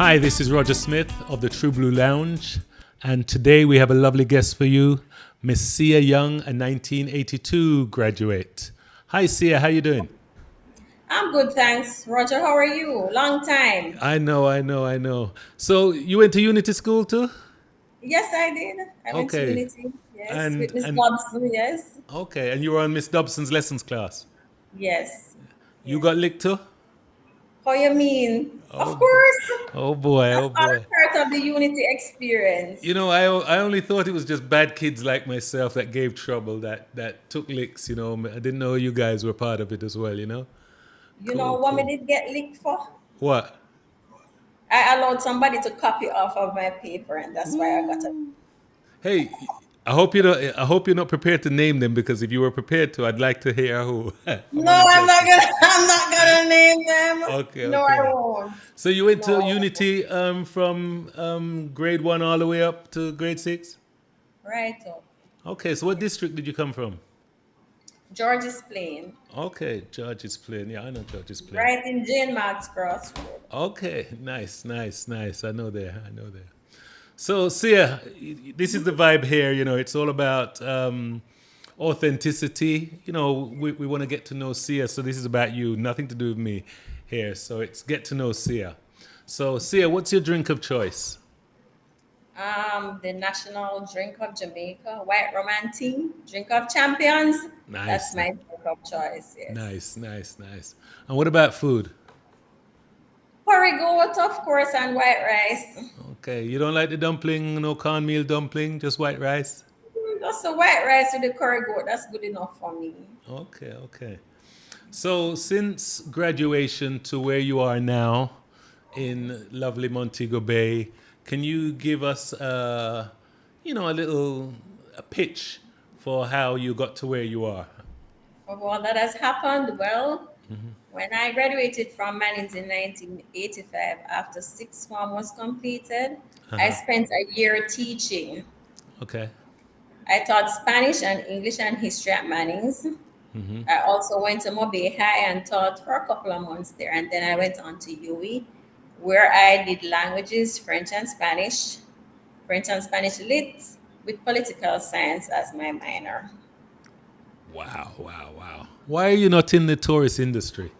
Hi, this is Roger Smith of the True Blue Lounge, and today we have a lovely guest for you, Miss Seya Young, a 1982 graduate. Hi, Seya, how you doing? I'm good, thanks. Roger, how are you? Long time. I know. So you went to Unity School too? Yes, I did. I went to Okay, Unity. Yes, and with Miss and Dobson. Yes. okay, and you were on Miss Dobson's lessons class. Yes. You got Yes. licked too? How you mean? Of Oh, course. oh boy, That's oh all boy. a part of the Unity You experience. know, I only thought it was just bad kids like myself that gave trouble, that took licks. I didn't know you guys were part of it as well. You know Cool, what me cool. did get licked for? What? I allowed somebody to copy off of my paper, and that's why I got a. Ooh. Hey, I hope you're not prepared to name them because if you were prepared to, I'd like to hear who. I'm No, only I'm not joking. gonna. I'm not gonna name them. Okay, No, I okay. won't. So you went to No. Unity from grade 1 all the way up to grade 6. Right up. Okay, so what district did you come from? George is playing Okay, George is playing. Yeah, I know George is playing. right in Jane Mark's Crossroad. Okay, nice. I know there. So, Sia, this is the vibe here. It's all about authenticity. We want to get to know Sia. So, this is about you, nothing to do with me here. So, it's get to know Sia. So, Sia, what's your drink of choice? The national drink of Jamaica, white romantic, drink of champions. That's Nice, my drink of choice. Yes, nice. And what about food? curry goat, of course, and white rice. Okay, you don't like the dumpling, no cornmeal dumpling, just white rice? Just the white rice with the curry goat. That's good enough for me. Okay. So, since graduation to where you are now in lovely Montego Bay, can you give us, a little a pitch for how you got to where you are? Of all that has happened, well, when I graduated from Mannings in 1985, after sixth form was completed, I Uh-huh. spent a year teaching. Okay. I taught Spanish and English and history at Mannings. I also went to Mobile High and taught for a couple of months there. And then I went on to UE, where I did languages, French and Spanish lit with political science as my minor. Wow. Why are you not in the tourist industry?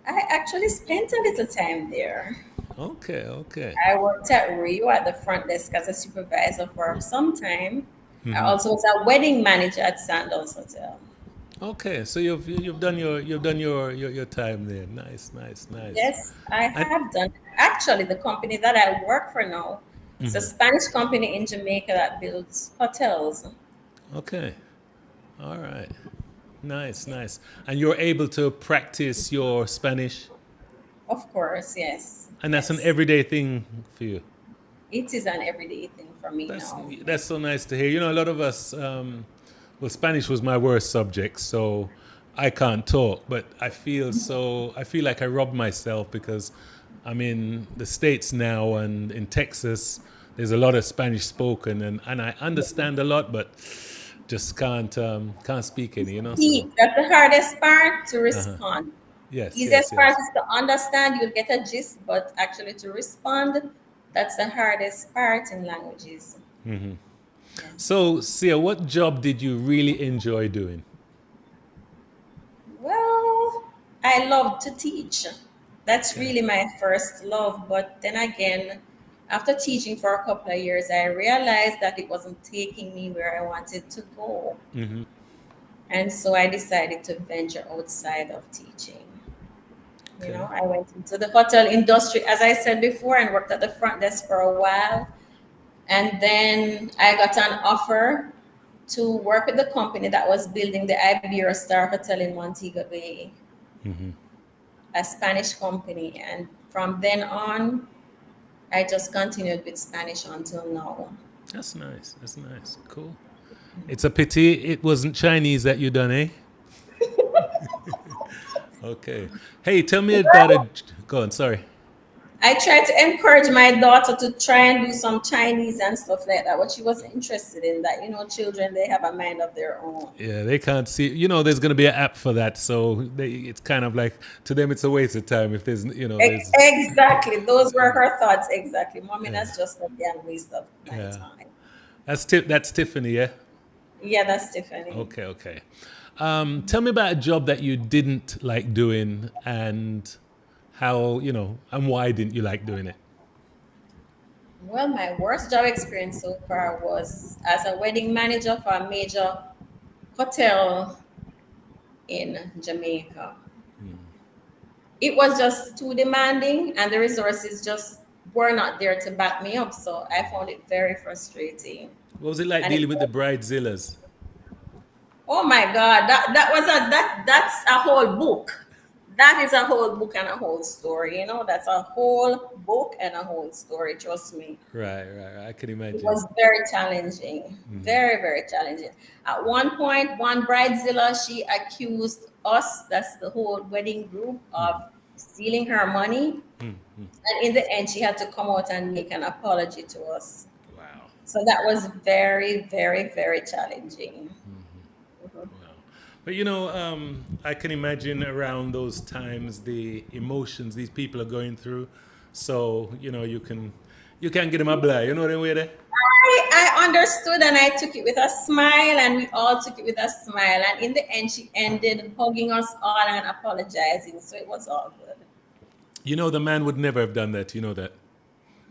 I actually spent a little time there. Okay. I worked at Rio at the front desk as a supervisor for some time. I also was a wedding manager at Sandals Hotel. Okay, so you've done your time there. Nice. Yes, I And have done. Actually, the company that I work for now, it's a Spanish company in Jamaica that builds hotels. okay, all right, nice. And you're able to practice your Spanish, Of course, yes, and that's an yes. everyday thing for you. It is an everyday thing for me That's now. that's so nice to hear. A lot of us. Well, Spanish was my worst subject, so I can't talk. But I feel like I robbed myself because I'm in the States now and in Texas. There's a lot of Spanish spoken, and I understand a lot, but just can't speak any. So Speak. That's the hardest part to uh-huh. respond. Yes. Easiest part is to understand, you'll get a gist, but actually to respond, that's the hardest part in languages. Yes. So, Sia, what job did you really enjoy doing? Well, I love to teach. That's Okay. really my first love. But then again, after teaching for a couple of years, I realized that it wasn't taking me where I wanted to go. And so I decided to venture outside of teaching. Okay. I went into the hotel industry, as I said before, and worked at the front desk for a while. And then I got an offer to work with the company that was building the Iberia Star Hotel in Montego Bay, a Spanish company. And from then on, I just continued with Spanish until now. That's nice. Cool. It's a pity it wasn't Chinese that you done, eh? Okay. Hey, tell me about a. Go on. Sorry. I tried to encourage my daughter to try and do some Chinese and stuff like that, but she wasn't interested in that. You know, children, they have a mind of their own. Yeah, they can't see. There's going to be an app for that, so it's kind of like to them it's a waste of time if there's. Exactly. Those were her thoughts. Exactly. Mommy, Yeah, that's just a damn waste of my yeah. time. That's Tiffany. Yeah. Yeah, that's Tiffany. Okay. Okay. Tell me about a job that you didn't like doing and how and why didn't you like doing it? Well, my worst job experience so far was as a wedding manager for a major hotel in Jamaica. It was just too demanding, and the resources just were not there to back me up. So I found it very frustrating. What was it like And it, dealing with the bridezillas? oh my God, that's a whole book. That is a whole book and a whole story. You know, that's a whole book and a whole story. Trust me. Right, right, right. I can It imagine. was very challenging, very, very challenging. At one point, one bridezilla, she accused us, that's the whole wedding group, of stealing her money. And in the end, she had to come out and make an apology to us. Wow. So that was very, very, very challenging. Wow. But I can imagine around those times the emotions these people are going through. So you can get them a blind. You know what I mean? I understood and I took it with a smile, and we all took it with a smile. And in the end, she ended hugging us all and apologizing. So it was all good. The man would never have done that. You know that.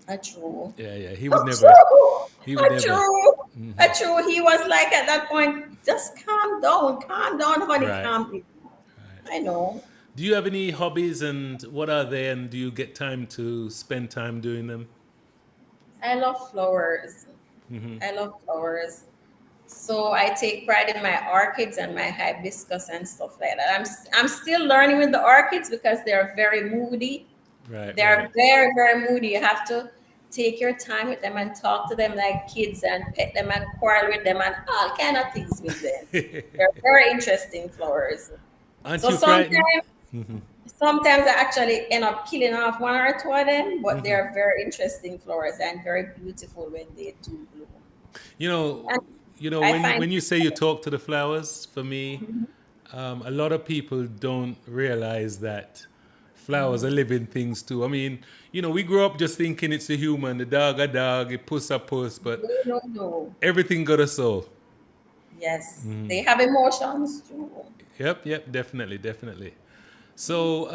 A true. Yeah, yeah. He would A never. true. He would A never. true. A true. He was like at that point, just calm down, honey, Right. calm down. I know. Do you have any hobbies and what are they? And do you get time to spend time doing them? I love flowers. I love flowers. So I take pride in my orchids and my hibiscus and stuff like that. I'm still learning with the orchids because they're very moody. Right, They're very, very moody. You have to take your time with them and talk to them like kids and pet them and quarrel with them and all kind of things with them. right. They're very interesting flowers. Aren't So you frightened? sometimes I actually end up killing off one or two of them, but they're very interesting flowers and very beautiful when they do bloom. You know, And I when find when you say you talk to the flowers, for me, a lot of people don't realize that flowers are living things too. I mean, we grew up just thinking it's a human, the dog a dog, a puss a puss, but no. everything got a soul. Yes, they have emotions too. Yep, yep, definitely, definitely. So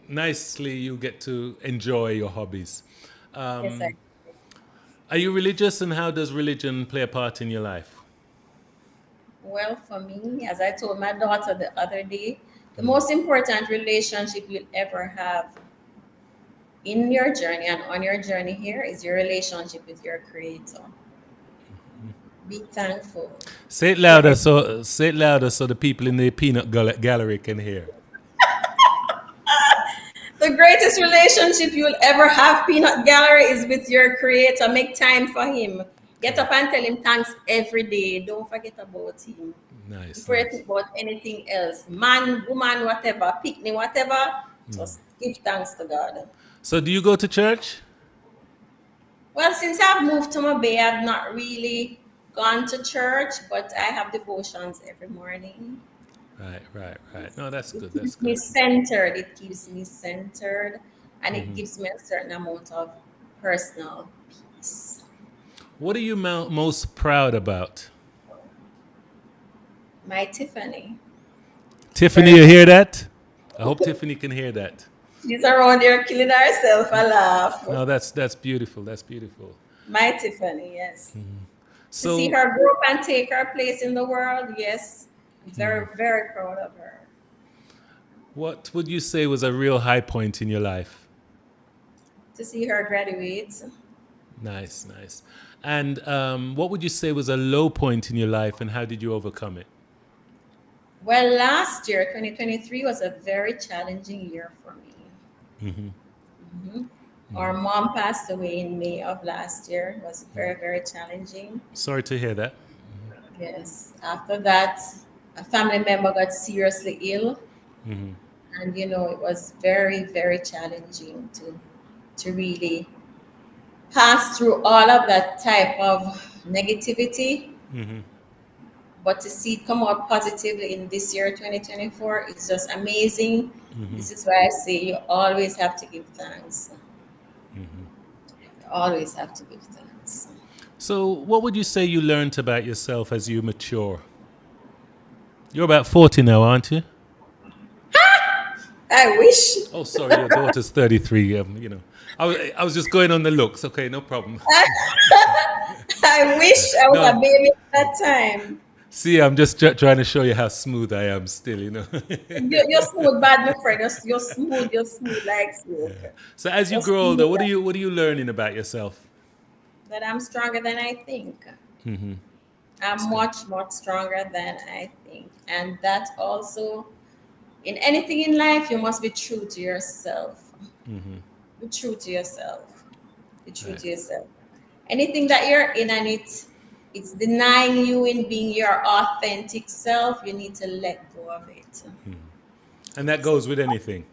nicely you get to enjoy your hobbies. Yes, Are you religious, and how does religion play a part in your life? well, for me, as I told my daughter the other day, the most important relationship you'll ever have in your journey and on your journey here is your relationship with your creator. Be thankful. For Say it louder so the people in the gallery can hear. the greatest relationship you'll ever have, Peanut Gallery, is with your creator. Make time for him. Get up and tell him thanks every day. Don't forget about him. Nice, Before you nice. think about anything else, man, woman, whatever, picnic, whatever, just give thanks to God. So do you go to church? Well, since I've moved to Mobay, I've not really gone to church, but I have devotions every morning. Right, right, right. No, that's It good. That's keeps me good. centered. It keeps me centered, and it gives me a certain amount of personal peace. What are you most proud about? My Tiffany, Tiffany, very, you hear that? I hope Tiffany can hear that. she's around there killing herself a laugh. No, that's beautiful. That's beautiful. My Tiffany, yes. To see So, her grow up and take her place in the world, yes, I'm very, very proud of her. what would you say was a real high point in your life? To see her graduate. Nice, nice. And what would you say was a low point in your life, and how did you overcome it? Well, last year, 2023, was a very challenging year for me. Our mom passed away in May of last year. It was very, very challenging. Sorry to hear that. Yes. After that, a family member got seriously ill, And it was very, very challenging to really pass through all of that type of negativity. Mm-hmm. But to see it come out positively in this year 2024 is just amazing. Mm-hmm. This is why I say you always have to give thanks. Mm-hmm. You always have to give thanks. So, what would you say you learned about yourself as you mature? You're about 40 now, aren't you? I wish. Oh, sorry, your daughter's 33. I was just going on the looks. Okay, no problem. I wish I was a No, baby at that time. see, I'm just trying to show you how smooth I am still. You're smooth, bad, my friend. You're smooth. You're smooth like silk. So, as you You're grow smooth older, what are you learning about yourself? that I'm stronger than I think. Mm-hmm. That's I'm good. much, much stronger than I think. And that also, in anything in life, you must be true to yourself. Mm-hmm. Be true to yourself. Be true Right. to yourself. Anything that you're in and it's denying you in being your authentic self, you need to let go of it. And that goes with anything.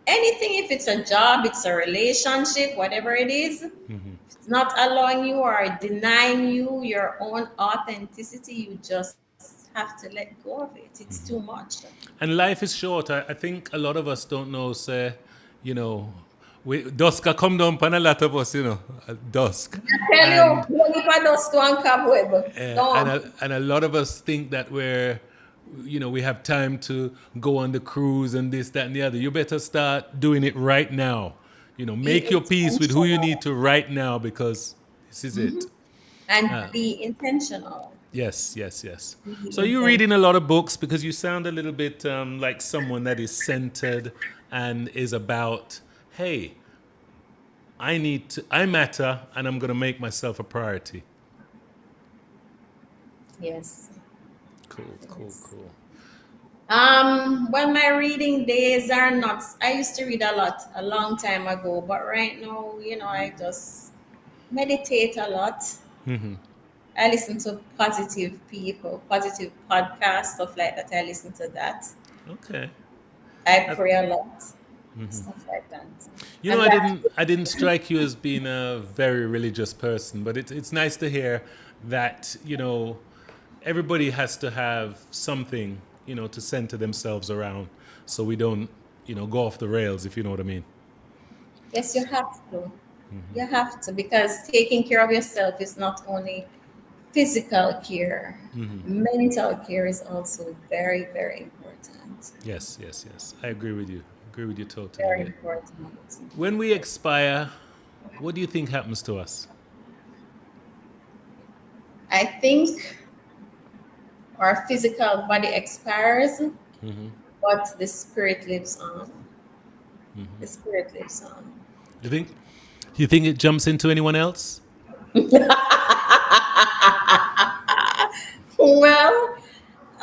Anything, if it's a job, it's a relationship, whatever it is, Mm-hmm. it's not allowing you or denying you your own authenticity, you just have to let go of it. It's too much. And life is short. I think a lot of us don't know, say, you know, dusk a come down upon a lot of us, at dusk. I tell And you, don't even dust one cobweb. Don't. and a lot of us think that we have time to go on the cruise and this, that, and the other. You better start doing it right now. Be Make your peace with who you need intentional to right now because this is it. and Uh, be intentional. yes, yes, yes. Be So you're intentional. reading a lot of books because you sound a little bit like someone that is centered and is about, hey, I matter and I'm going to make myself a priority. Yes. Cool, cool, Yes. cool. Well, my reading days are not. I used to read a lot a long time ago, but right now, I just meditate a lot. Hmm. I listen to positive people, positive podcasts, stuff like that. I listen to that. Okay. I That's, pray a lot, stuff like that. And I that, didn't strike you as being a very religious person, but it's nice to hear that everybody has to have something to center themselves around, so we don't go off the rails, if you know what I mean. yes, you have to. You have to, because taking care of yourself is not only physical care, mental care is also very, very important. Yes, yes, yes. I agree with you. Agree with you totally. Very Yeah. important. When we expire, what do you think happens to us? I think our physical body expires, but the spirit lives on. The spirit lives on. Do you think it jumps into anyone else? Well,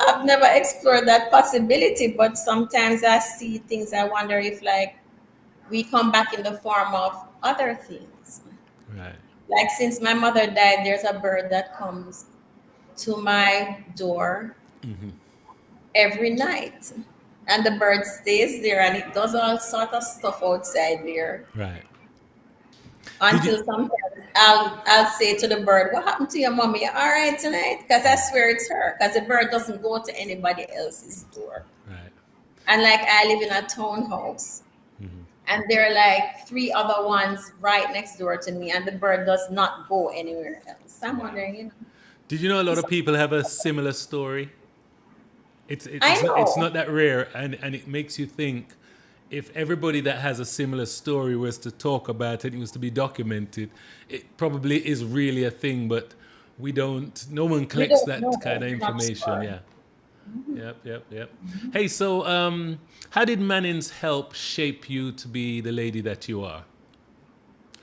I've never explored that possibility, but sometimes I see things. I wonder if, like, we come back in the form of other things. Right. Like, since my mother died, there's a bird that comes to my door every night. And the bird stays there and it does all sort of stuff outside there Right. Did you? until sometimes I'll say to the bird, "What happened to your mommy? You all right tonight?" Because I swear it's her. Because the bird doesn't go to anybody else's door. Right. And like, I live in a townhouse, and there are like three other ones right next door to me, and the bird does not go anywhere else. I'm Wow. wondering, Did you know a lot it's, of people have a similar story? I It's know. not that rare, and it makes you think. If everybody that has a similar story was to talk about it, it was to be documented, it probably is really a thing, but we don't, no one We collects don't know. that kind of I'm not information. sure. Yeah. Yep, yep, yep. Hey, so how did Mannings help shape you to be the lady that you are?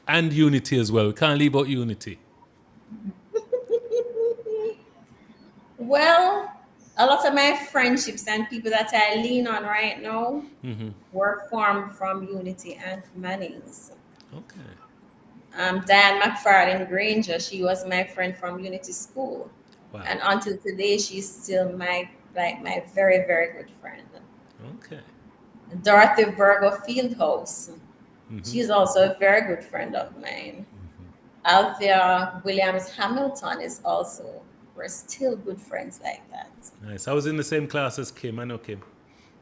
And Unity as well. We can't leave out Unity. Well, a lot of my friendships and people that I lean on right now were formed from Unity and Mannings. Okay. Diane McFarlane Granger, she was my friend from Unity School. Wow. And until today, she's still my very, very good friend. Okay. Dorothy Virgo Fieldhouse. She's also a very good friend of mine. Althea Williams Hamilton is also, we're still good friends like that. Nice. I was in the same class as Kim. I know Kim.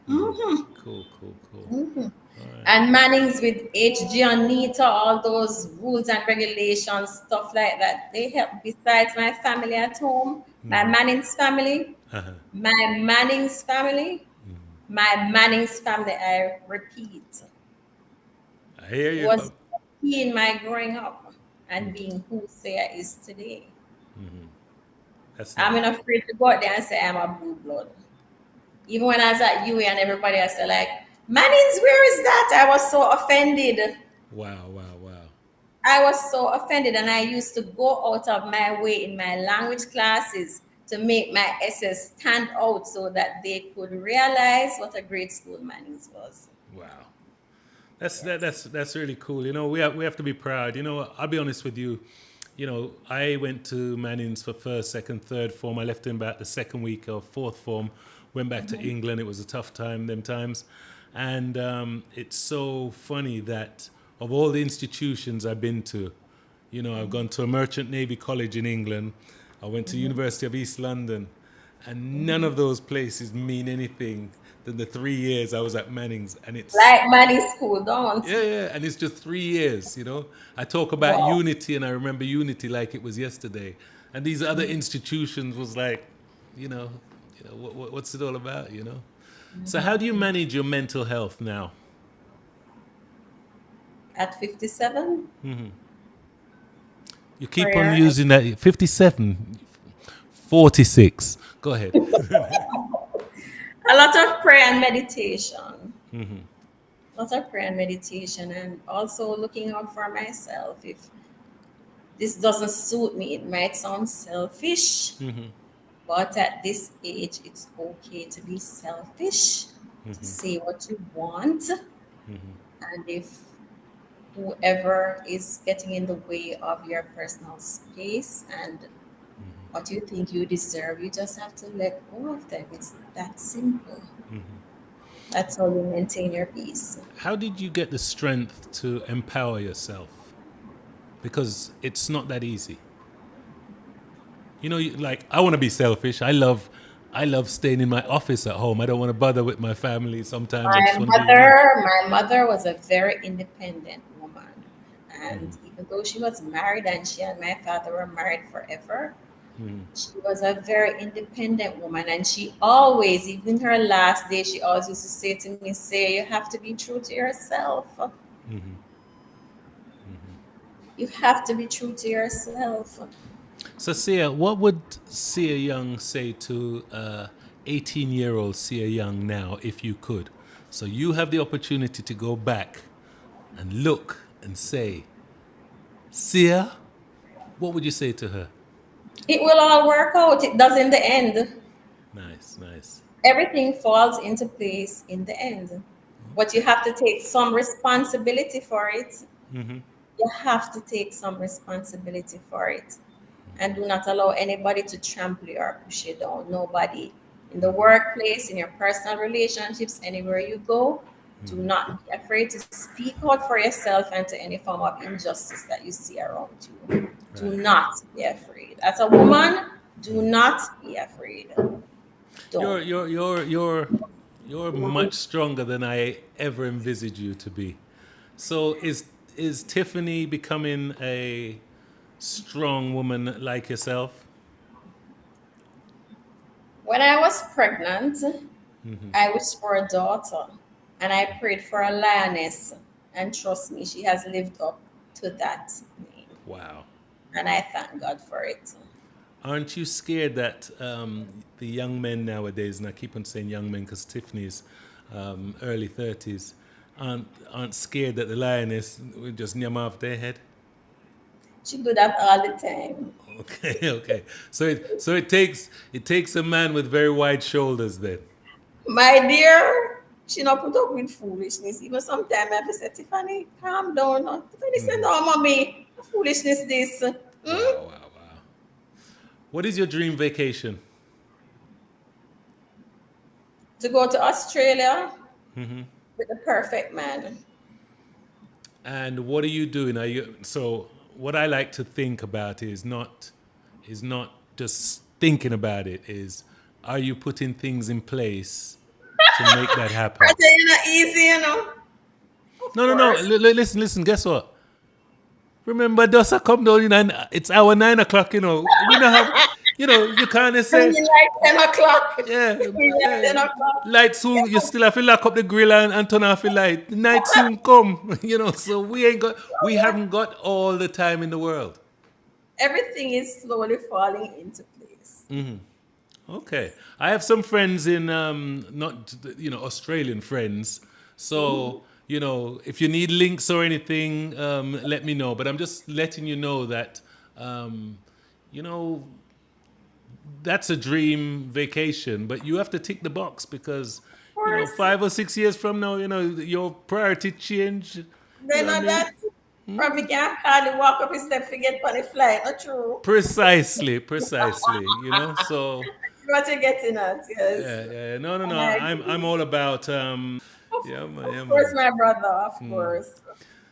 Cool, cool, cool. All right. And Mannings with HG and Nita, all those rules and regulations, stuff like that. They help besides my family at home, my Mannings family, Uh-huh. my Mannings family, my Mannings family, I repeat, I hear you. was key in my growing up and being who Seya is today. That's I'm nice. not afraid to go out there and say I'm a blue blood. Even when I was at UA and everybody else said like, Mannings, where is that? I was so offended. Wow, wow, wow. I was so offended, and I used to go out of my way in my language classes to make my essays stand out so that they could realize what a great school Mannings was. Wow. That's that, Yes. that's really cool. You know, we have to be proud. You know, I'll be honest with you. You know, I went to Mannings for first, second, third form. I left in about the second week of fourth form. Went back to England. It was a tough time them times, and it's so funny that of all the institutions I've been to, you know, I've gone to a merchant navy college in England. I went to University of East London, and none of those places mean anything than the 3 years I was at Mannings, and it's Like Mannings School, don't. yeah, yeah, and it's just 3 years. You know, I talk about Wow. unity, and I remember unity like it was yesterday. And these other institutions was like, you know, what's it all about? You know. So how do you manage your mental health now? At 57, You keep on prayer. using that 57, 46. Go ahead. A lot of prayer and meditation. A lot of prayer and meditation, and also looking out for myself. If this doesn't suit me, it might sound selfish, but at this age, it's okay to be selfish, to say what you want. And if whoever is getting in the way of your personal space and what you think you deserve, you just have to let go of them. It's that simple. That's how you maintain your peace. How did you get the strength to empower yourself? Because it's not that easy. You know, like I want to be selfish. I love staying in my office at home. I don't want to bother with my family. Sometimes I just want to be me. My mother was a very independent woman. And even though she was married and she and my father were married forever, she was a very independent woman. And she always, even her last day, she always used to say to me, Say, you have to be true to yourself. You have to be true to yourself. So, Sia, what would Sia Young say to 18-year-old Sia Young now, if you could? So you have the opportunity to go back and look and say, Sia, what would you say to her? It will all work out. It does in the end. Nice, nice. Everything falls into place in the end. But you have to take some responsibility for it. You have to take some responsibility for it. And do not allow anybody to trample you or push you down. Nobody. In the workplace, in your personal relationships, anywhere you go, do not be afraid to speak out for yourself and to any form of injustice that you see around you. Do Right. not be afraid. As a woman, do not be afraid. You're Don't. you're you're you're you're much stronger than I ever envisaged you to be. So is Tiffany becoming a strong woman like yourself? When I was pregnant, I wished for a daughter and I prayed for a lioness. And trust me, she has lived up to that name. Wow. And I thank God for it. Aren't you scared that the young men nowadays, and I keep on saying young men because Tiffany's early 30s, aren't scared that the lioness will just nyam off their head? She do that all the time. Okay, okay. So it takes a man with very wide shoulders then. My dear, she not put up with foolishness. Even sometimes I have to say, Tiffany, calm down. No. Tiffany said, no, mommy, foolishness this. Wow, wow, wow. What is your dream vacation? To go to Australia with the perfect man. And what are you doing? Are you so? What I like to think about is not just thinking about it. Is are you putting things in place to make that happen? Project is not easy, Of No, no, no. course. Listen, listen. Guess what? Remember, Dosa come down, and it's our 9 o'clock. We don't have, you can't Bring say, me like 10 o'clock. yeah, Bring me at yeah. 10 o'clock. Light soon. You still have to lock up the grill and turn off the light. Night soon come. So we haven't got all the time in the world. Everything is slowly falling into place. Okay, I have some friends in not Australian friends. So if you need links or anything, let me know. But I'm just letting you know that you know that's a dream vacation, but you have to tick the box because Of course, 5 or 6 years from now, your priority change. You then know what I mean? that probably can't hardly walk up his step forget on the flight. Not true. Precisely, precisely. So What you're getting at, yes. yeah, yeah. No, no, no. And I I'm agree. all about Of, yeah, man, yeah, of course, man. my brother, of course.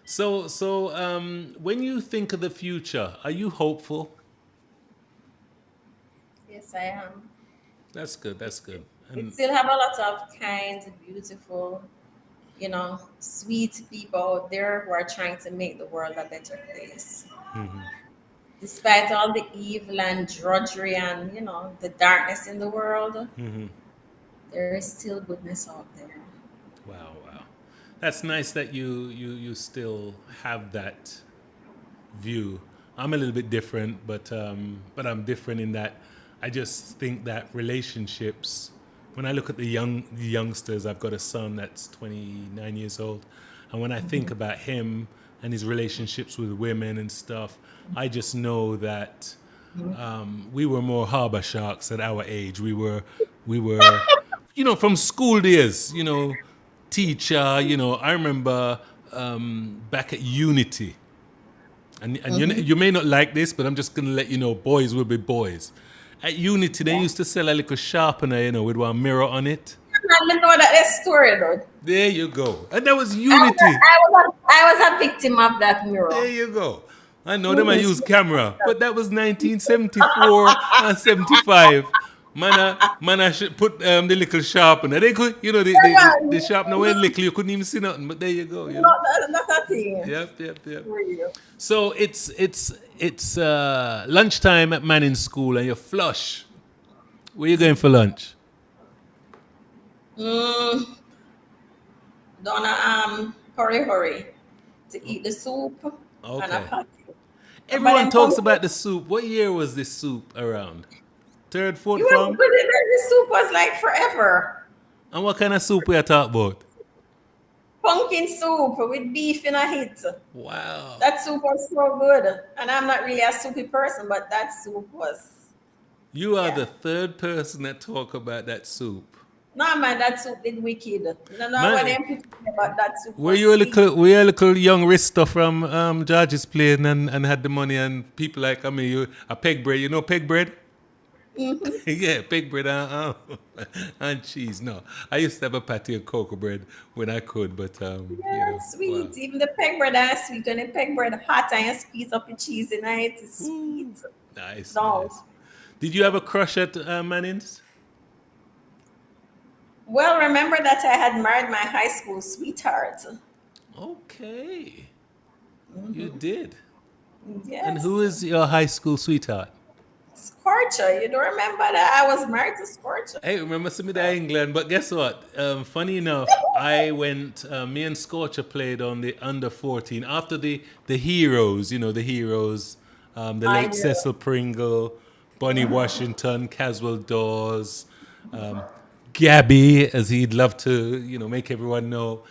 So when you think of the future, are you hopeful? Yes, I am. That's good. That's good. We And still have a lot of kind, beautiful, sweet people out there who are trying to make the world a better place. Despite all the evil and drudgery and, the darkness in the world, there is still goodness out there. wow, wow, that's nice that you still have that view. I'm a little bit different, but I'm different in that I just think that relationships. When I look at the youngsters, I've got a son that's 29 years old, and when I think about him and his relationships with women and stuff, I just know that we were more harbor sharks at our age. We were, from school days. Teacher. I remember back at Unity. And you may not like this, but I'm just going to let you know, boys will be boys. At Unity, they Yeah. used to sell a little sharpener, with one mirror on it. I didn't know that story though. There you go. And that was I was, Unity. I was a victim of that There mirror. you go. I know them I Mhm. use camera, but that was 1974 and 75. Man, I should put the little sharpener. They could, the sharpener went little, you couldn't even see nothing, but there you go. Not a thing. Yep, yep, yep. Real. So it's lunchtime at Mannings school, and you're flush. Where you going for lunch? Mm, Donna, hurry to eat the soup and a Okay. patty. But Everyone then talks pumpkin, about the soup. What year was this soup around? Third, you fourth were form? good at the soup was like forever. And what kind of soup we are talking about? Pumpkin soup with beef in a hit. Wow. That soup was so good. And I'm not really a soupy person, but that soup was, You are yeah. the third person that talk about that soup. No, man, that soup did wicked. No, when Man, they put it in, but that soup were was you a sweet. little young Risto from George's playing and had the money and people like, you a peg bread, peg bread? Hmm. Yeah, pig bread and cheese. No, I used to have a patty of cocoa bread when I could, but Yeah, it's wow. sweet. Even the peg bread is sweet. When the peg bread hot and you squeeze up the cheese in it, it's Ooh, sweet. nice, No. nice. Did you have a crush at Mannings? Well, remember that I had married my high school sweetheart. Okay, you did. And who Yes. is your high school sweetheart? Scorcher. You don't remember that I was married to Scorcher? Hey, remember some of that England, but guess what? Funny enough, I went. Me and Scorcher played on the under 14 after the heroes. The heroes, the I late know. Cecil Pringle, Bonnie Washington, Caswell Dawes, um, Gabby, as he'd love to, make everyone know.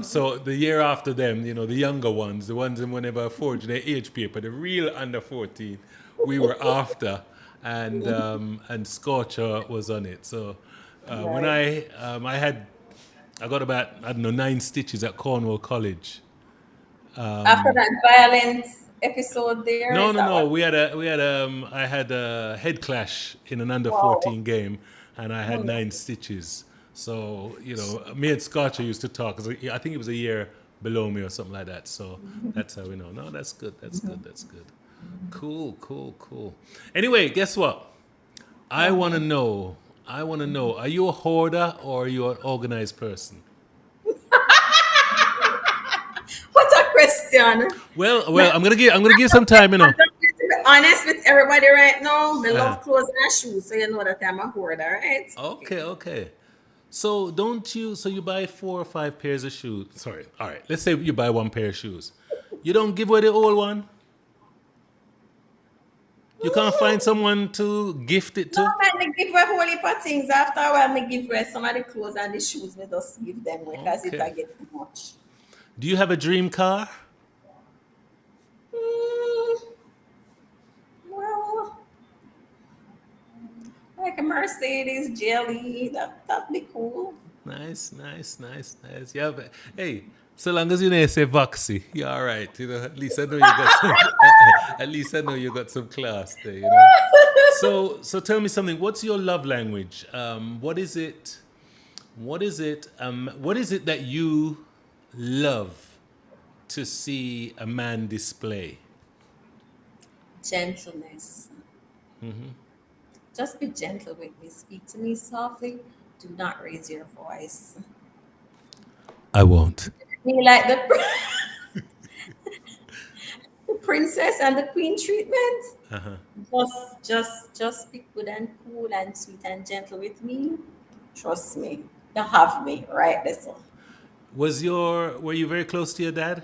So the year after them, the younger ones, the ones in whenever forged their age paper, the real under 14, we were after, and Scorcher was on it. So when Right. I got about, I don't know, 9 stitches at Cornwall College. After that violent episode there, No, is no, that no. what? I had a head clash in an under Wow. 14 game, and I had Hmm. 9 stitches. So, me and Scotcher used to talk. 'Cause I think he was a year below me or something like that. So that's how we know. No, that's good. That's good. That's good. Cool, cool, cool. Anyway, guess what? I want to Okay. know. I want to know. Are you a hoarder or are you an organized person? What a question. Well, Now, I'm gonna give some time. I'm just going to be honest with everybody right now. I Uh, love clothes and shoes, so you know that I'm a hoarder, right? okay, okay. So don't you? So you buy 4 or 5 pairs of shoes. Sorry. All right. Let's say you buy one pair of shoes. You don't give away the old one. You can't find Mhm. someone to gift it No, to. man, me give away whole heap of things. After a while, me give away some of the clothes and the shoes. Me just give them away because it I Okay. get too much. Do you have a dream car? Mm, well, like a Mercedes jelly, that'd be cool. Nice, nice, nice, nice. Yeah, but hey, so long as you know say Voxy, you're all right. At least I know you got some. At least I know you got some class there. So tell me something. What's your love language? What is it? What is it? What is it that you love to see a man display? Gentleness. Just be gentle with me. Speak to me softly. Do not raise your voice. I won't. Me like the princess and the queen treatment. Just be good and cool and sweet and gentle with me. Trust me. You have me right this one. Were you very close to your dad?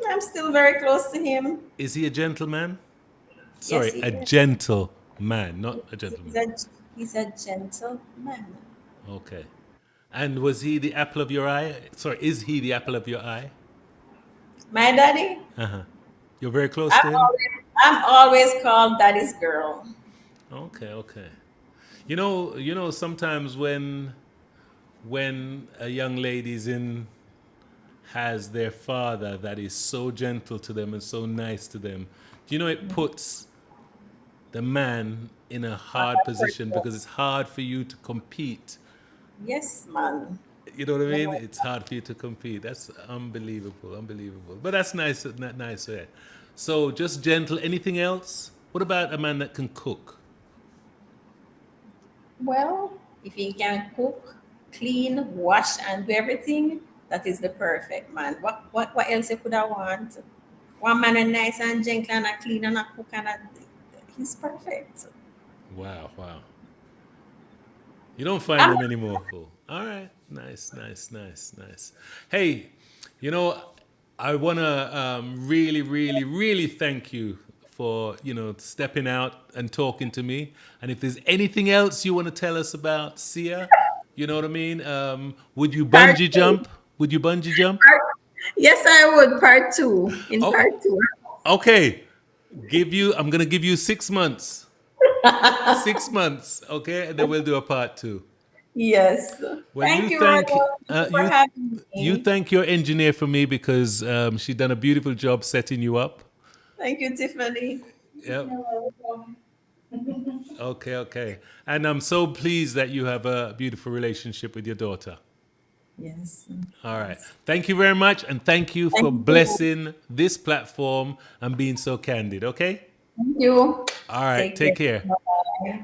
I'm still very close to him. Is he a gentleman? Yes, Sorry, he a is. gentle man, not a He's gentleman. a he's a gentle man. Okay. And was he the apple of your eye? Sorry, is he the apple of your eye? My daddy, You're very close I'm to him? always called daddy's girl. Okay, okay. Sometimes when a young lady's in has their father that is so gentle to them and so nice to them, it puts the man in a On hard that position person. because it's hard for you to compete. Yes, man. You know what I You mean? know, It's hard for you to compete. That's unbelievable, unbelievable. But that's nice, nice. Yeah. So just gentle. Anything else? What about a man that can cook? well, if he can cook, clean, wash, and do everything, that is the perfect man. What else you could I want? One man is nice and gentle and a clean and a cook he's perfect. Wow, wow. You don't find I'm them anymore. Cool. All right. Nice, nice, nice, nice. Hey, you know, I want to really, really, really thank you for, stepping out and talking to me. And if there's anything else you want to tell us about Sia, you know what I mean? Would you part bungee two. jump? Would you bungee jump? Part, yes, I would. Part two. In Oh, part two. okay. I'm going to give you 6 months. 6 months, okay? And then we'll do a part two. Yes. Well, Thank you, Ronald. Thank you for having you me. thank your engineer for me because she done a beautiful job setting you up. Thank you, Tiffany. Yep. You're welcome. Okay, okay. And I'm so pleased that you have a beautiful relationship with your daughter. Yes. All right. Yes. Thank you very much, and thank you Thank for you. blessing this platform and being so candid. Okay. Thank you. All right. Take care. Take care. Bye.